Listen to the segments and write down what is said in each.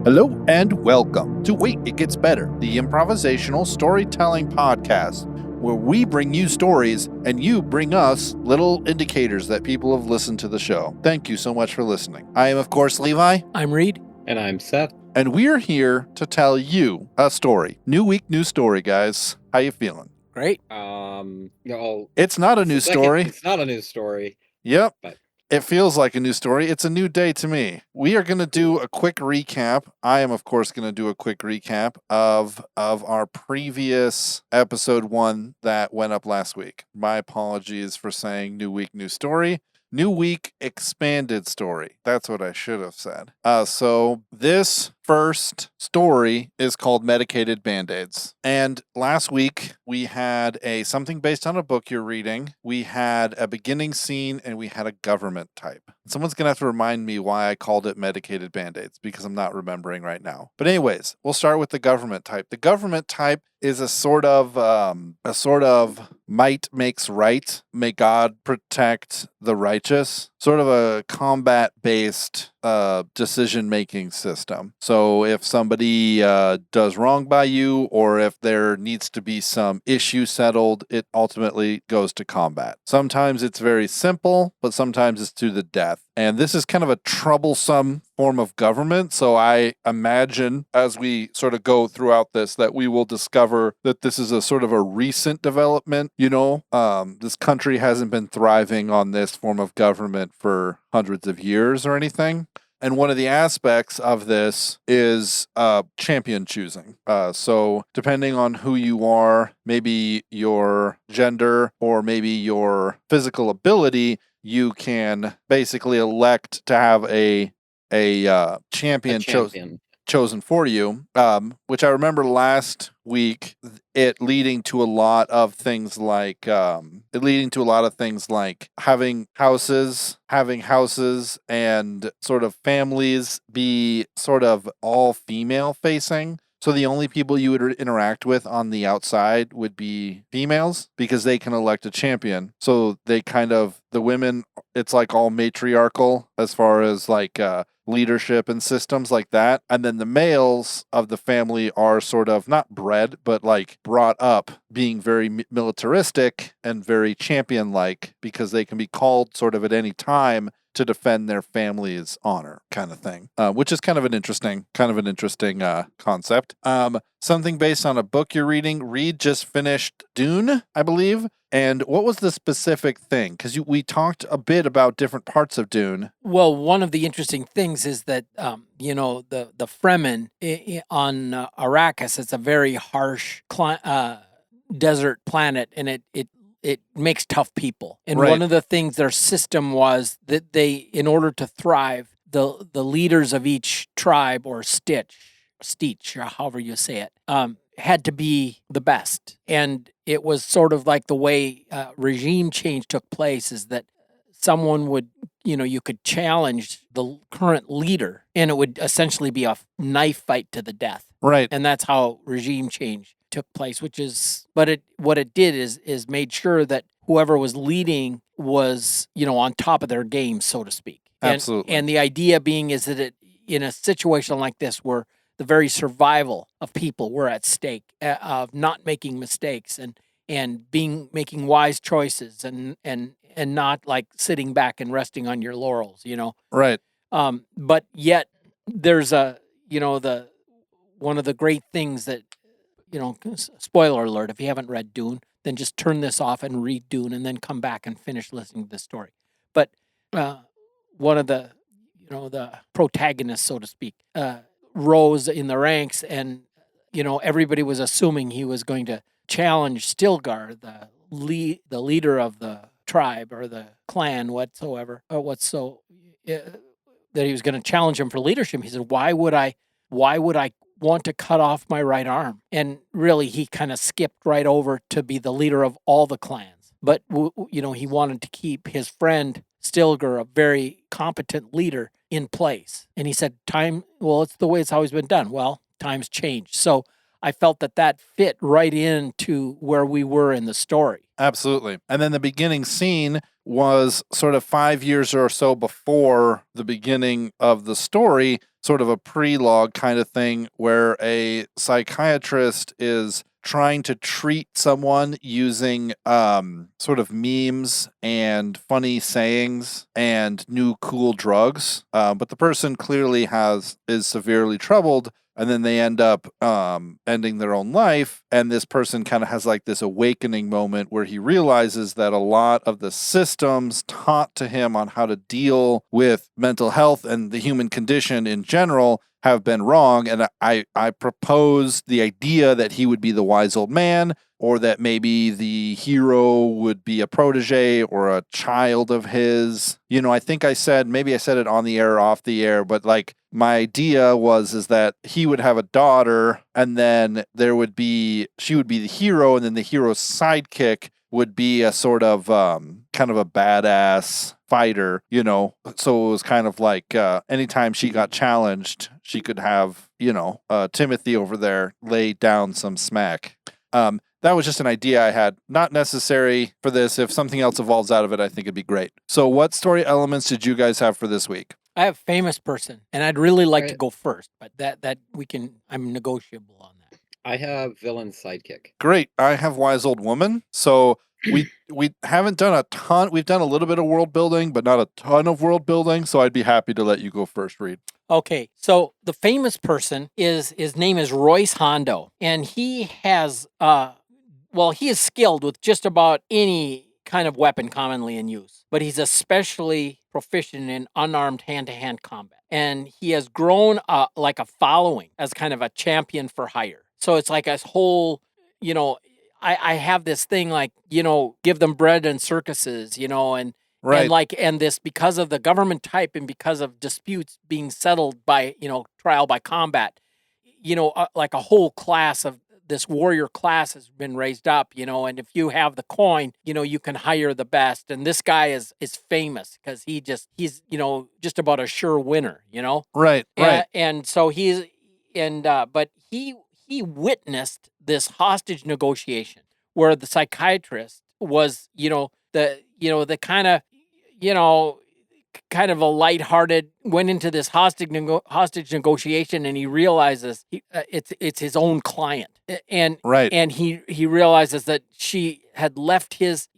Hello and welcome to Wait, It Gets Better, the improvisational storytelling podcast, where we bring you stories and you bring us little indicators that people have listened to the show. Thank you so much for listening. I am, of course, Levi. I'm Reed. And I'm Seth. And we're here to tell you a story. New week, new story, guys. How you feeling? Great. No, It's not a new story. It's not a new story. Yep. But it feels like a new story. It's a new day to me. We are going to do a quick recap. I am, of course, going to do a quick recap of our previous episode 1 that went up last week. My apologies for saying new week, new story. New week, expanded story. That's what I should have said. So this first story is called Medicated Bandaids. And last week we had something based on a book you're reading. We had a beginning scene and we had a government type. Someone's going to have to remind me why I called it Medicated Bandaids because I'm not remembering right now. But anyways, we'll start with the government type. The government type is a sort of might makes right. May God protect the righteous. Sort of a combat-based decision-making system. So if somebody does wrong by you, or if there needs to be some issue settled, it ultimately goes to combat. Sometimes it's very simple, but sometimes it's to the death. And this is kind of a troublesome form of government. So I imagine as we sort of go throughout this that we will discover that this is a sort of a recent development. This country hasn't been thriving on this form of government for hundreds of years or anything. And one of the aspects of this is champion choosing. So depending on who you are, maybe your gender or maybe your physical ability, you can basically elect to have a champion chosen for you, which I remember last week, it leading to a lot of things like having houses and sort of families be sort of all female facing. So the only people you would interact with on the outside would be females because they can elect a champion. So the women, it's like all matriarchal as far as like leadership and systems like that. And then the males of the family are sort of not bred, but like brought up being very militaristic and very champion-like because they can be called sort of at any time to defend their family's honor, kind of thing, which is kind of an interesting concept. Something based on a book you're reading. Reed just finished Dune, I believe. And what was the specific thing? Because we talked a bit about different parts of Dune. Well, one of the interesting things is that, the Fremen on Arrakis, it's a very harsh desert planet, and it makes tough people. And Right. One of the things their system was that they, in order to thrive, the leaders of each tribe or steach, or however you say it, had to be the best. And it was sort of like the way regime change took place is that someone would, you could challenge the current leader and it would essentially be a knife fight to the death. Right. And that's how regime change took place, what it did is made sure that whoever was leading was, on top of their game, so to speak. Absolutely. And the idea being is that in a situation like this where the very survival of people were at stake, of not making mistakes and making wise choices and not like sitting back and resting on your laurels, Right. But yet there's one of the great things that, spoiler alert, if you haven't read Dune, then just turn this off and read Dune and then come back and finish listening to the story. But one of the protagonists, so to speak, rose in the ranks and, everybody was assuming he was going to challenge Stilgar, the leader of the tribe or the clan whatsoever, that he was going to challenge him for leadership. He said, why would I want to cut off my right arm? And really, he kind of skipped right over to be the leader of all the clans. But, he wanted to keep his friend Stilgar, a very competent leader, in place. And he said, it's the way it's always been done. Well, times changed. So I felt that fit right into where we were in the story. Absolutely. And then the beginning scene was sort of 5 years or so before the beginning of the story, sort of a prelogue kind of thing where a psychiatrist is trying to treat someone using sort of memes and funny sayings and new cool drugs. But the person clearly is severely troubled. And then they end up ending their own life. And this person kind of has like this awakening moment where he realizes that a lot of the systems taught to him on how to deal with mental health and the human condition in general have been wrong. And I proposed the idea that he would be the wise old man, or that maybe the hero would be a protege or a child of his. You know, I think maybe I said it on the air or off the air, but like my idea is that he would have a daughter, and then she would be the hero, and then the hero's sidekick would be a sort of kind of a badass fighter, you know. So it was kind of like anytime she got challenged, she could have, Timothy over there lay down some smack. That was just an idea I had. Not necessary for this. If something else evolves out of it, I think it'd be great. So what story elements did you guys have for this week? I have famous person, and I'd really like to go first, but I'm negotiable on that. I have villain sidekick. Great. I have wise old woman. So we haven't done a ton. We've done a little bit of world building, but not a ton of world building. So I'd be happy to let you go first, Reed. Okay, so the famous person his name is Royce Hondo, and he has he is skilled with just about any kind of weapon commonly in use, but he's especially proficient in unarmed hand-to-hand combat. And he has grown like a following as kind of a champion for hire. So it's like a whole, I have this thing like, give them bread and circuses, and right. And this, because of the government type and because of disputes being settled by, trial by combat, like a whole class of this warrior class has been raised up, and if you have the coin, you can hire the best. And this guy is famous because he's just about a sure winner, Right. And so but he witnessed this hostage negotiation where the psychiatrist was, the kind of a lighthearted, went into this hostage negotiation, and he realizes it's his own client, and he realizes that she had left his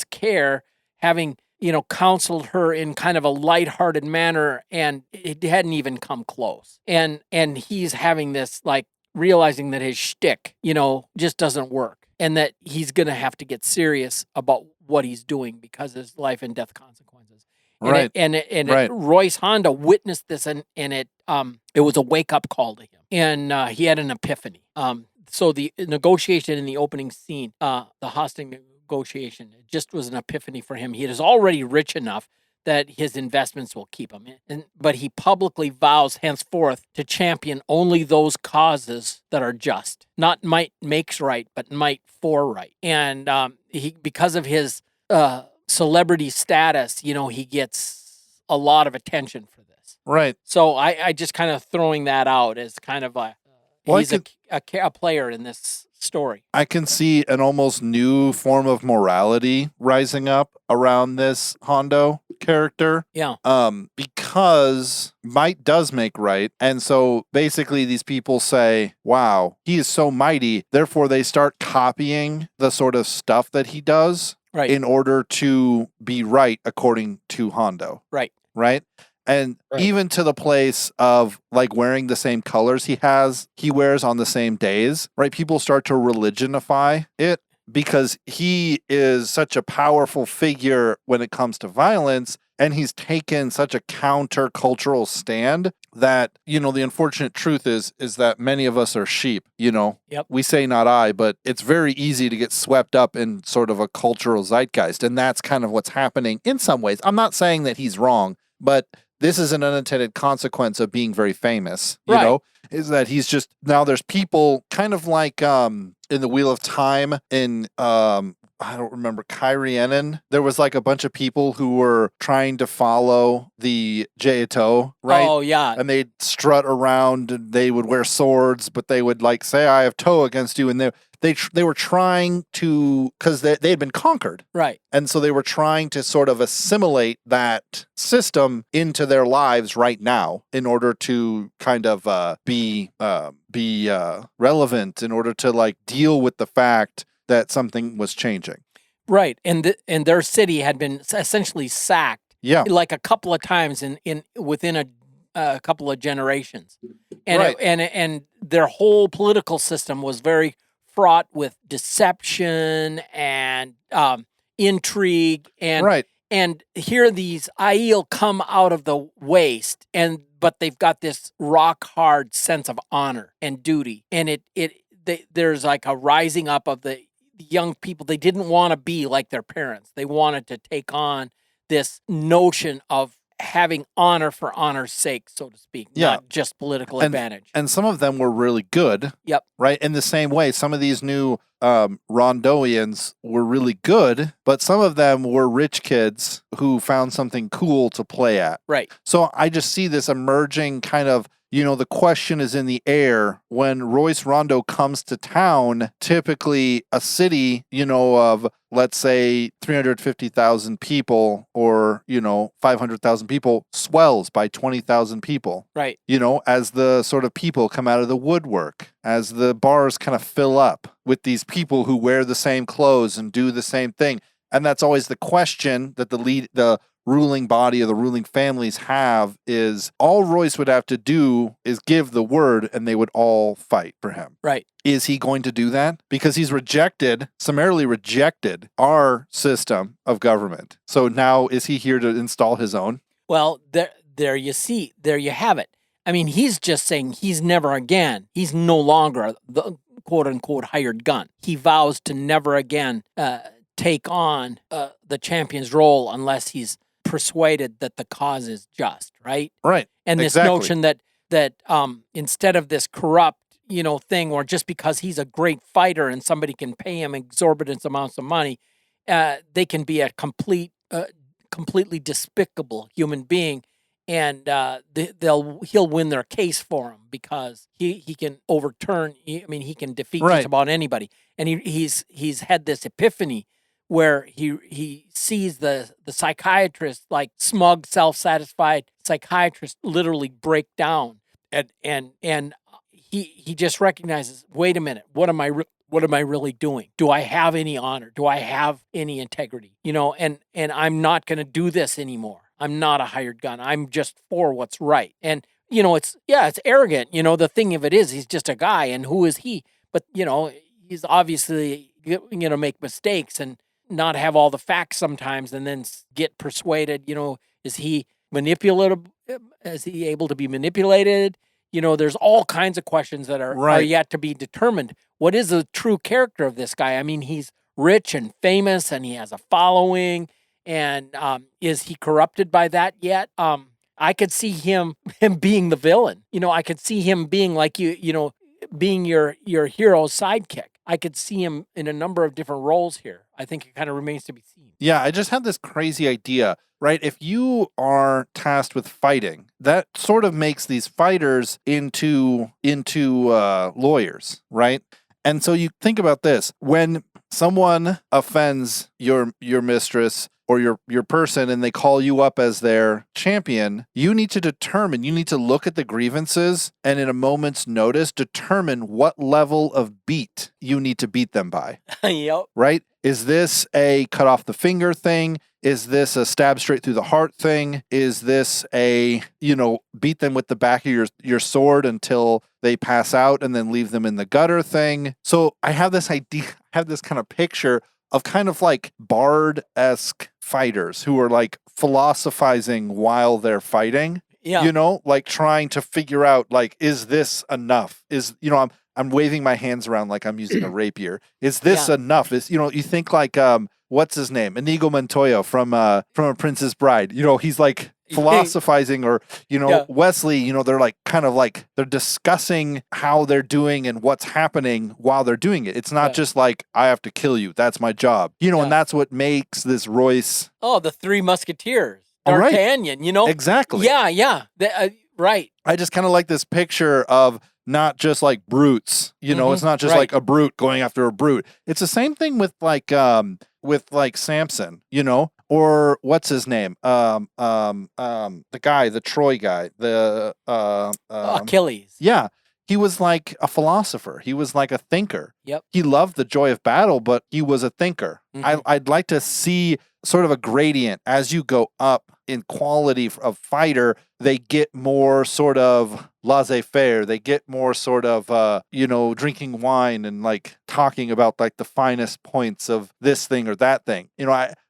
care, having counseled her in kind of a lighthearted manner, and it hadn't even come close, and he's having this, like, realizing that his shtick just doesn't work, and that he's gonna have to get serious about what he's doing because of his life and death consequences. Royce Hondo witnessed this, and it was a wake up call to him, and he had an epiphany. So the negotiation in the opening scene, the hostage negotiation, it just was an epiphany for him. He is already rich enough that his investments will keep him in, but he publicly vows henceforth to champion only those causes that are just, not might makes right, but might for right. And because of his celebrity status, he gets a lot of attention for this. Right. So I just kind of throwing that out as kind of he's a player in this story. I can see an almost new form of morality rising up around this Hondo character. Yeah. Because might does make right. And so basically these people say, wow, he is so mighty. Therefore they start copying the sort of stuff that he does in order to be right according to Hondo. Right. Right. And even to the place of like wearing the same colors he wears on the same days, right? People start to religionify it because he is such a powerful figure when it comes to violence. And he's taken such a counter-cultural stand that, the unfortunate truth is that many of us are sheep, Yep. We say not I, but it's very easy to get swept up in sort of a cultural zeitgeist. And that's kind of what's happening in some ways. I'm not saying that he's wrong, but this is an unintended consequence of being very famous, you know, is that he's just, now there's people kind of like in the Wheel of Time in I don't remember, Kyrienen. There was like a bunch of people who were trying to follow the Jaito, right? Oh, yeah. And they'd strut around and they would wear swords, but they would like say, I have toe against you. And they were trying to, because they had been conquered. Right. And so they were trying to sort of assimilate that system into their lives right now in order to kind of be relevant, in order to like deal with the fact that something was changing. Right. And their city had been essentially sacked. Yeah. Like a couple of times within a couple of generations. And Right. and their whole political system was very fraught with deception and intrigue, and Right. and here these Aiel come out of the waste, but they've got this rock hard sense of honor and duty, and there's like a rising up of the young people. They didn't want to be like their parents. They wanted to take on this notion of having honor for honor's sake, so to speak, not just political advantage. And some of them were really good. Yep. Right. In the same way, some of these new Rondoians were really good, but some of them were rich kids who found something cool to play at. Right. So I just see this emerging kind of, the question is in the air when Royce Rondo comes to town. Typically a city, of let's say 350,000 people or, 500,000 people swells by 20,000 people. Right. As the sort of people come out of the woodwork, as the bars kind of fill up with these people who wear the same clothes and do the same thing. And that's always the question that the ruling body or the ruling families have is all Royce would have to do is give the word and they would all fight for him. Right. Is he going to do that? Because he's summarily rejected our system of government. So now is he here to install his own? Well, there you have it. I mean, he's just saying he's never again. He's no longer the quote unquote hired gun. He vows to never again take on the champion's role unless he's persuaded that the cause is just, right? Right. And this notion that instead of this corrupt, thing, or just because he's a great fighter and somebody can pay him exorbitant amounts of money, they can be a completely despicable human being, and he'll win their case for him because he can overturn. He can defeat just about anybody, and he's had this epiphany where he sees the psychiatrist, like smug, self-satisfied psychiatrist, literally break down, and he just recognizes, wait a minute, what am I really doing? Do I have any honor? Do I have any integrity? And I'm not going to do this anymore. I'm not a hired gun. I'm just for what's right. And it's arrogant. The thing of it is, he's just a guy, and who is he? But he's obviously make mistakes and not have all the facts sometimes, and then get persuaded. Is he manipulative? Is he able to be manipulated? There's all kinds of questions that are yet to be determined. What is the true character of this guy? I mean, he's rich and famous, and he has a following. And is he corrupted by that yet? I could see him being the villain. I could see him being like being your hero's sidekick. I could see him in a number of different roles here. I think it kind of remains to be seen. Yeah, I just had this crazy idea, right? If you are tasked with fighting, that sort of makes these fighters into lawyers, right? And so you think about this. When someone offends your mistress or your person and they call you up as their champion, you need to look at the grievances and in a moment's notice determine what level of beat you need to beat them by. Yep. Right? Is this a cut off the finger thing? Is this a stab straight through the heart thing? Is this a, beat them with the back of your sword until they pass out and then leave them in the gutter thing? So I have this idea, this kind of picture of kind of like Bard-esque fighters who are like philosophizing while they're fighting. Yeah. Like trying to figure out, like, is this enough? I'm waving my hands around like I'm using a rapier. Is this enough? You think like, what's his name? Inigo Montoya from A Princess Bride. He's like, philosophizing, or Yeah. Wesley, they're like kind of like they're discussing how they're doing and what's happening while they're doing it. It's not Yeah. just like, I have to kill you, that's my job, Yeah. and that's what makes this Royce. Oh, the Three Musketeers, All right. D'Artagnan, Exactly. Yeah. Right. I just kind of like this picture of not just like brutes, it's not just Right. like a brute going after a brute. It's the same thing with like Samson, or what's his name? The guy, the Troy guy, the Achilles. yeah. He was like a philosopher. He was like a thinker. Yep. He loved the joy of battle, but he was a thinker. Mhm. I'd like to see sort of a gradient as you go up in quality of fighter. They get more sort of laissez-faire. They get more sort of, drinking wine and like talking about like the finest points of this thing or that thing.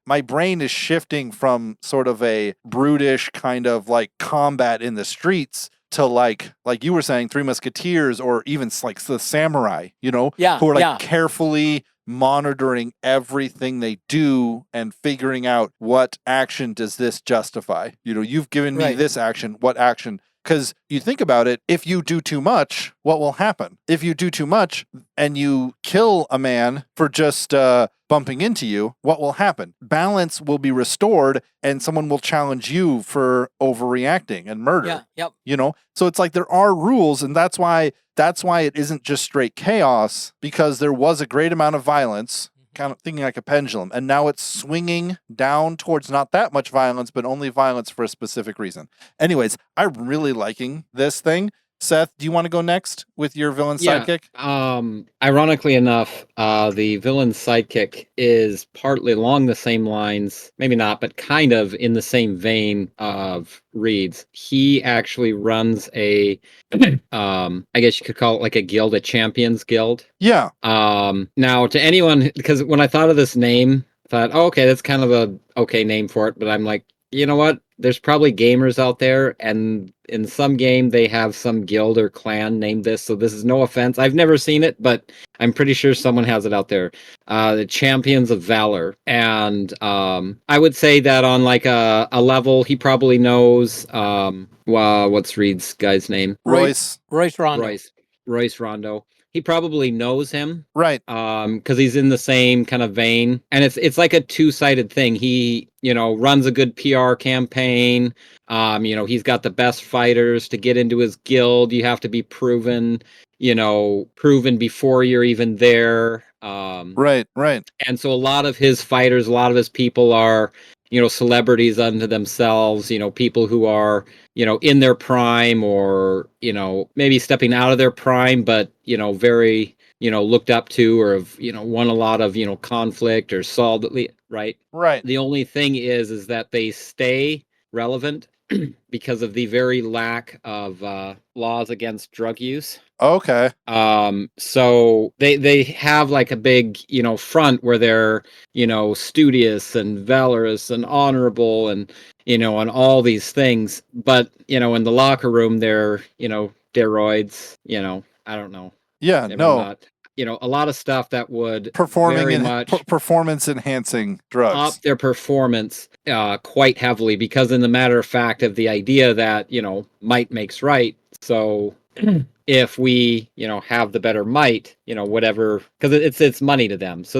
My brain is shifting from sort of a brutish kind of like combat in the streets to like you were saying, Three Musketeers, or even like the samurai, who are like carefully monitoring everything they do and figuring out what action does this justify. You've given me this action, what action? Because you think about it, if you do too much, what will happen? If you do too much and you kill a man for just bumping into you, what will happen? Balance will be restored and someone will challenge you for overreacting and murder. Yeah. Yep. So it's like there are rules, and that's why it isn't just straight chaos, because there was a great amount of violence, kind of thinking like a pendulum, and now it's swinging down towards not that much violence, but only violence for a specific reason. Anyways, I'm really liking this thing. Seth, do you want to go next with your villain sidekick? Ironically enough, the villain sidekick is partly along the same lines, maybe not, but kind of in the same vein of Reed's. He actually runs a, I guess you could call it like a guild, a champions guild. Yeah. Now, to anyone, because when I thought of this name, I thought, oh, okay, that's kind of a okay name for it, but I'm like, you know what? There's probably gamers out there, and in some game they have some guild or clan named this, so this is no offense. I've never seen it, but I'm pretty sure someone has it out there. The Champions of Valor. And I would say that on like a level, he probably knows, what's Reed's guy's name? Royce Rondo. Royce Rondo. He probably knows him, right? Because he's in the same kind of vein, and it's like a two-sided thing. He runs a good PR campaign. He's got the best fighters. To get into his guild, you have to be proven before you're even there. Right. And so a lot of his fighters, a lot of his people are celebrities unto themselves. People who are in their prime, or maybe stepping out of their prime, but very looked up to, or have won a lot of conflict or solved right. The only thing is that they stay relevant because of the very lack of laws against drug use. Okay. So they have like a big front where they're studious and valorous and honorable and on all these things, but in the locker room they're steroids, I don't know. Yeah. Not, a lot of stuff that would performance enhancing drugs up their performance quite heavily, because in the matter of fact of the idea that might makes right. So if we have the better might, whatever, because it's money to them, so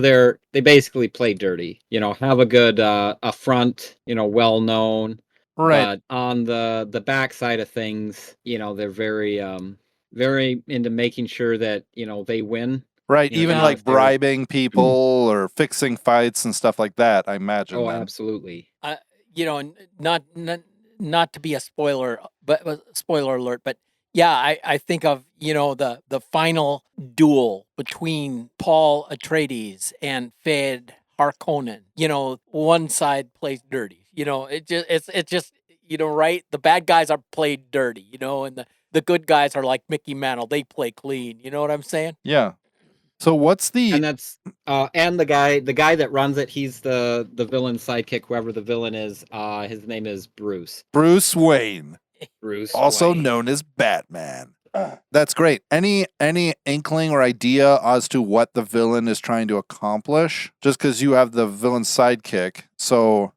they basically play dirty, have a good a front, well known, right? But on the back side of things, they're very into making sure that they win, right? Even like bribing people or fixing fights and stuff like that, I imagine. Oh, absolutely. Not to be a spoiler, but spoiler alert, but yeah, I think of the final duel between Paul Atreides and Fed Harkonnen. One side plays dirty. It's just right. The bad guys are played dirty. And the good guys are like Mickey Mantle. They play clean. You know what I'm saying? Yeah. So what's the and that's and the guy that runs it, he's the villain sidekick, whoever the villain is. His name is Bruce Wayne. Also Wayne. known as Batman. That's great. Any inkling or idea as to what the villain is trying to accomplish? Just because you have the villain sidekick, so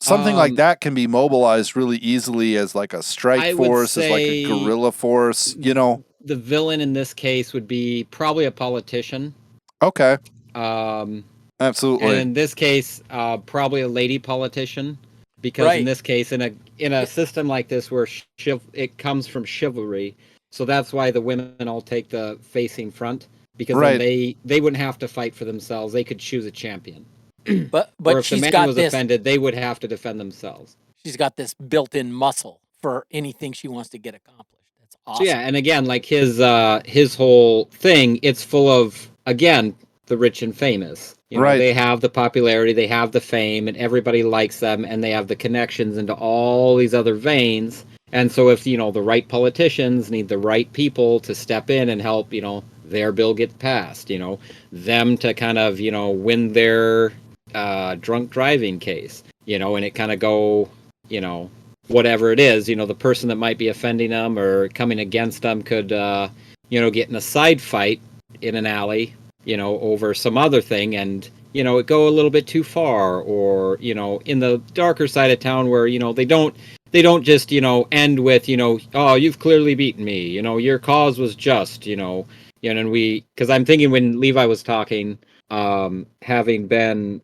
something like that can be mobilized really easily as like a strike I would force, as like a say guerrilla force, the villain in this case would be probably a politician. Okay. And Absolutely. in this case, probably a lady politician, because in Right. this case, in a system like this where it comes from chivalry, so that's why the women all take the facing front, because then Right. they wouldn't have to fight for themselves. They could choose a champion. But Or if the she's man got was this. offended, they would have to defend themselves. She's got this built-in muscle for anything she wants to get accomplished. That's awesome. So yeah, and again, like his whole thing, it's full of, again, the rich and famous. Right. They have the popularity, they have the fame, and everybody likes them, and they have the connections into all these other veins. And so if, the right politicians need the right people to step in and help, their bill get passed, them to kind of, win their drunk driving case, and it kind of go, whatever it is, the person that might be offending them or coming against them could, get in a side fight in an alley, over some other thing, and, it go a little bit too far, or, in the darker side of town where, they don't just, end with, oh, you've clearly beaten me, your cause was just, and because I'm thinking when Levi was talking, having been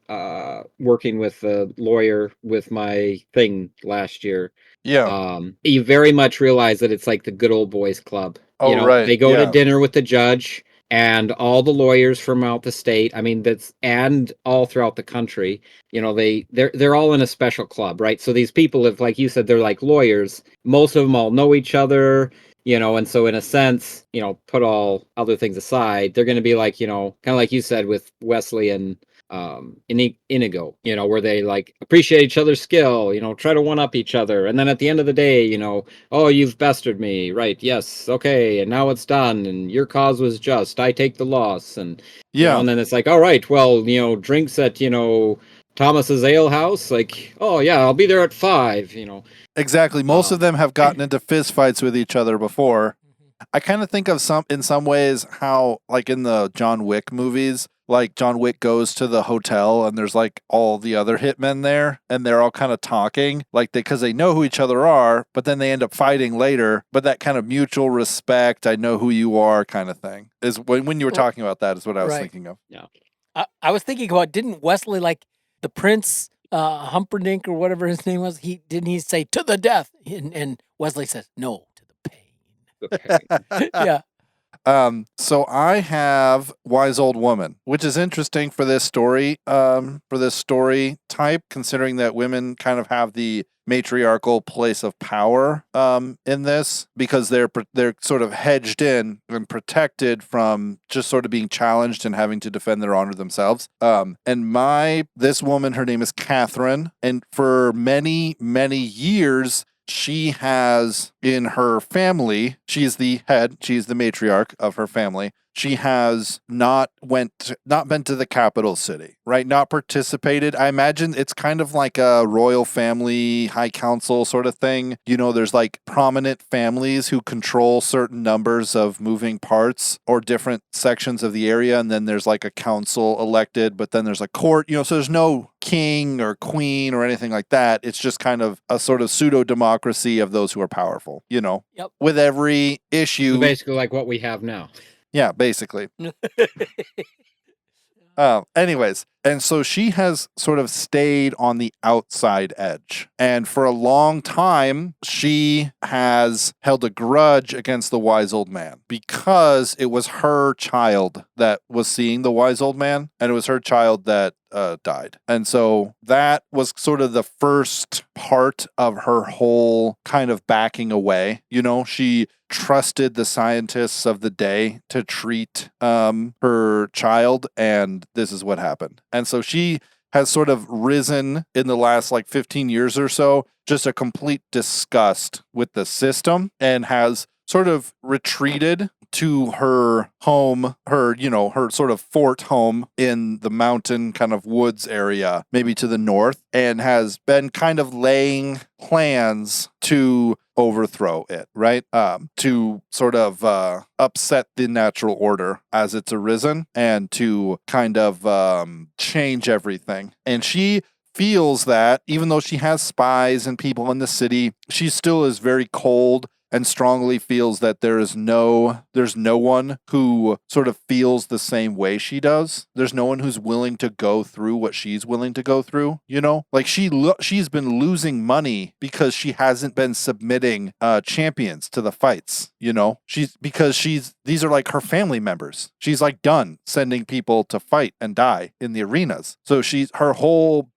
working with a lawyer with my thing last year, you very much realize that it's like the good old boys club. Right. They go to dinner with the judge and all the lawyers from out the state. I mean, and all throughout the country. They're all in a special club, right? So these people, if like you said, they're like lawyers. Most of them all know each other. And so in a sense, put all other things aside, they're going to be like, kind of like you said with Wesley and Inigo, where they like appreciate each other's skill, try to one up each other. And then at the end of the day, oh, you've bested me. Right. Yes. Okay. And now it's done. And your cause was just, I take the loss. And, and then it's like, all right, well, drinks at, Thomas's Ale House, like, oh yeah, I'll be there at 5, Exactly. Most of them have gotten into fist fights with each other before. I kind of think of in some ways how, like in the John Wick movies, like John Wick goes to the hotel and there's like all the other hitmen there and they're all kind of talking like because they know who each other are, but then they end up fighting later. But that kind of mutual respect, I know who you are kind of thing is when you were talking about that is what I was thinking of. Yeah. I was thinking about, didn't Wesley, like the Prince Humperdinck or whatever his name was, didn't he say to the death? And Wesley says, no, to the pain. Yeah. So I have Wise Old Woman, which is interesting for this story type, considering that women kind of have the matriarchal place of power in this, because they're sort of hedged in and protected from just sort of being challenged and having to defend their honor themselves. And this woman, her name is Catherine, and for many, many years, she has in her family, she's the head, she's the matriarch of her family. She has not been to the capital city, right? Not participated. I imagine it's kind of like a royal family, high council sort of thing. There's like prominent families who control certain numbers of moving parts or different sections of the area. And then there's like a council elected, but then there's a court, so there's no king or queen or anything like that. It's just kind of a sort of pseudo democracy of those who are powerful, Yep. With every issue. So basically like what we have now. Yeah, basically. Anyways, and so she has sort of stayed on the outside edge. And for a long time, she has held a grudge against the wise old man because it was her child that was seeing the wise old man, and it was her child that died. And so that was sort of the first part of her whole kind of backing away. She trusted the scientists of the day to treat her child, and this is what happened. And so she has sort of risen in the last like 15 years or so, just a complete disgust with the system, and has sort of retreated to her home, her sort of fort home in the mountain kind of woods area, maybe to the north, and has been kind of laying plans to overthrow it, right? To sort of upset the natural order as it's arisen and to kind of change everything. And she feels that even though she has spies and people in the city, she still is very cold and strongly feels that there's no one who sort of feels the same way she does. There's no one who's willing to go through what she's willing to go through, you know? Like she's been losing money because she hasn't been submitting champions to the fights, you know? These are like her family members. She's like done sending people to fight and die in the arenas. So her whole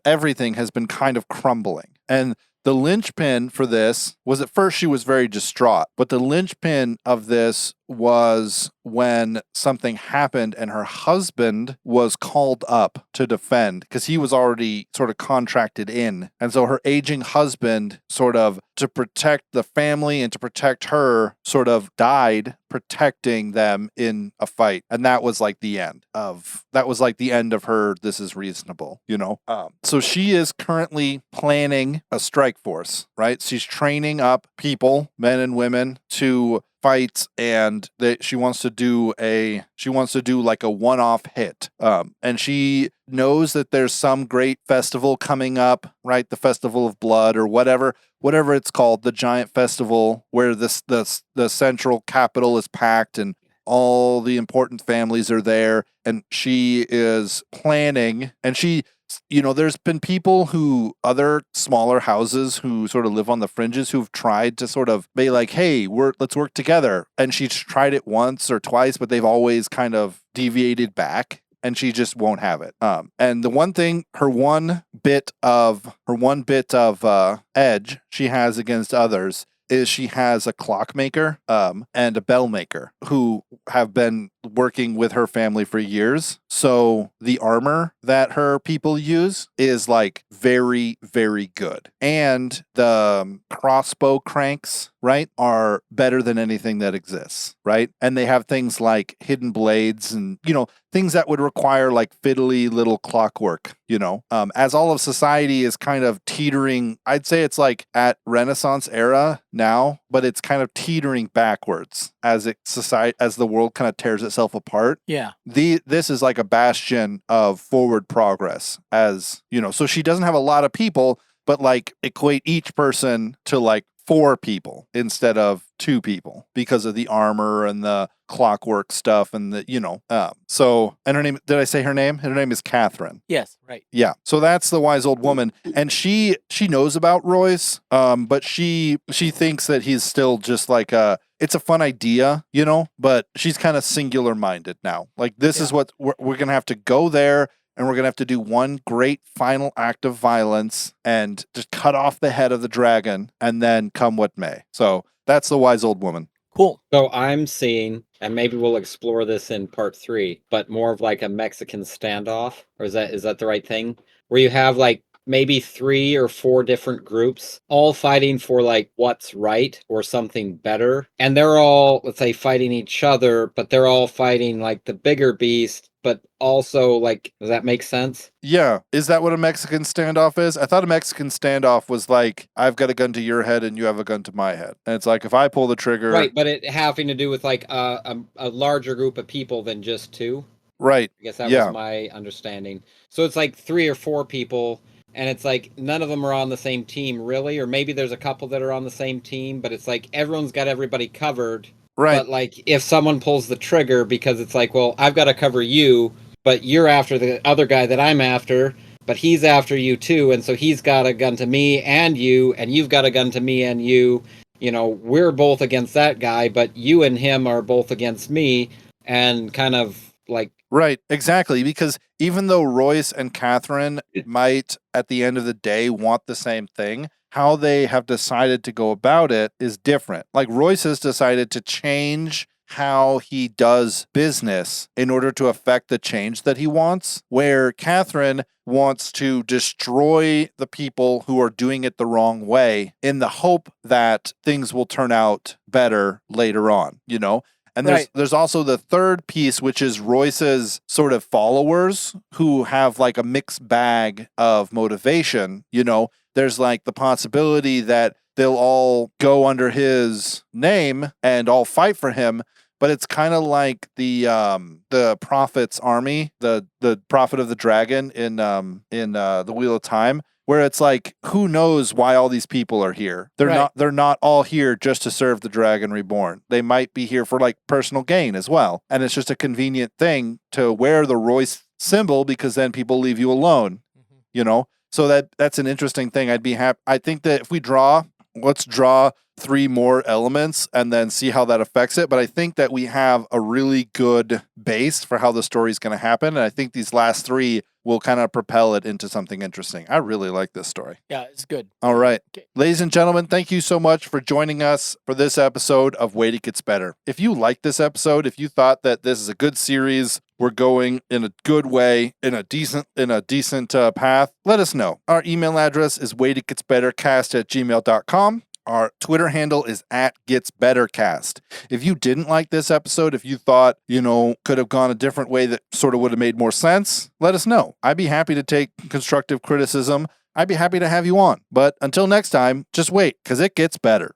everything has been kind of crumbling. And the linchpin for this was at first she was very distraught, but the linchpin of this was when something happened and her husband was called up to defend because he was already sort of contracted in. And so her aging husband, sort of to protect the family and to protect her, sort of died protecting them in a fight. And that was like the end of her this is reasonable, you know? So she is currently planning a strike force, right? She's training up people, men and women, to fight, and she wants to do like a one-off hit. And she knows that there's some great festival coming up, right? The Festival of Blood or whatever it's called, the giant festival where the central capital is packed and all the important families are there, and she is planning, and there's been people other smaller houses who sort of live on the fringes who've tried to sort of be like, hey, let's work together. And she's tried it once or twice, but they've always kind of deviated back and she just won't have it. And the one thing, her one bit of edge she has against others is she has a clockmaker and a bell maker who have been working with her family for years. So the armor that her people use is like very, very good. And the crossbow cranks, right, are better than anything that exists, right? And they have things like hidden blades and, things that would require like fiddly little clockwork, as all of society is kind of teetering. I'd say it's like at Renaissance era now, but it's kind of teetering backwards as the world kind of tears itself apart. Yeah. This is like a bastion of forward progress, as so she doesn't have a lot of people, but like equate each person to like 4 people instead of 2 people because of the armor and the clockwork stuff and so, and her name, did I say her name? Her name is Catherine. Yes, right. Yeah. So that's the wise old woman. And she knows about Royce, but she thinks that he's still just like it's a fun idea, but she's kind of singular minded now. Like this is what we're going to have to go there. And we're going to have to do one great final act of violence and just cut off the head of the dragon and then come what may. So that's the wise old woman. Cool. So I'm seeing, and maybe we'll explore this in part 3, but more of like a Mexican standoff, or is that the right thing? Where you have like maybe 3 or 4 different groups all fighting for like what's right or something better. And they're all, let's say, fighting each other, but they're all fighting like the bigger beast, but also like, does that make sense? Yeah. Is that what a Mexican standoff is? I thought a Mexican standoff was like, I've got a gun to your head and you have a gun to my head. And it's like, if I pull the trigger. Right. But it having to do with like a larger group of people than just 2. Right. I guess that was my understanding. So it's like 3 or 4 people. And it's like none of them are on the same team, really. Or maybe there's a couple that are on the same team, but it's like everyone's got everybody covered. Right. But like if someone pulls the trigger, because it's like, well, I've got to cover you, but you're after the other guy that I'm after, but he's after you too. And so he's got a gun to me and you've got a gun to me and you. We're both against that guy, but you and him are both against me. And kind of like... Right, exactly. Because even though Royce and Catherine might, at the end of the day, want the same thing, how they have decided to go about it is different. Like Royce has decided to change how he does business in order to affect the change that he wants, where Catherine wants to destroy the people who are doing it the wrong way in the hope that things will turn out better later on, And there's also the third piece, which is Royce's sort of followers who have like a mixed bag of motivation. There's like the possibility that they'll all go under his name and all fight for him. but it's kind of like the prophet's army, the prophet of the dragon in the Wheel of Time, where it's like, who knows why all these people are here? They're not all here just to serve the Dragon Reborn. They might be here for like personal gain as well. And it's just a convenient thing to wear the Royce symbol because then people leave you alone, you know? So that's an interesting thing. I'd be happy. I think that if we let's draw 3 more elements and then see how that affects it. But I think that we have a really good base for how the story is going to happen. And I think these last 3 will kind of propel it into something interesting. I really like this story. Yeah, it's good. All right. Okay. Ladies and gentlemen, thank you so much for joining us for this episode of Wait It Gets Better. If you liked this episode, if you thought that this is a good series, we're going in a good way, in a decent path, let us know. Our email address is waititgetsbettercast@gmail.com. Our Twitter handle is @GetsBetterCast. If you didn't like this episode, if you thought, could have gone a different way that sort of would have made more sense, let us know. I'd be happy to take constructive criticism. I'd be happy to have you on. But until next time, just wait, because it gets better.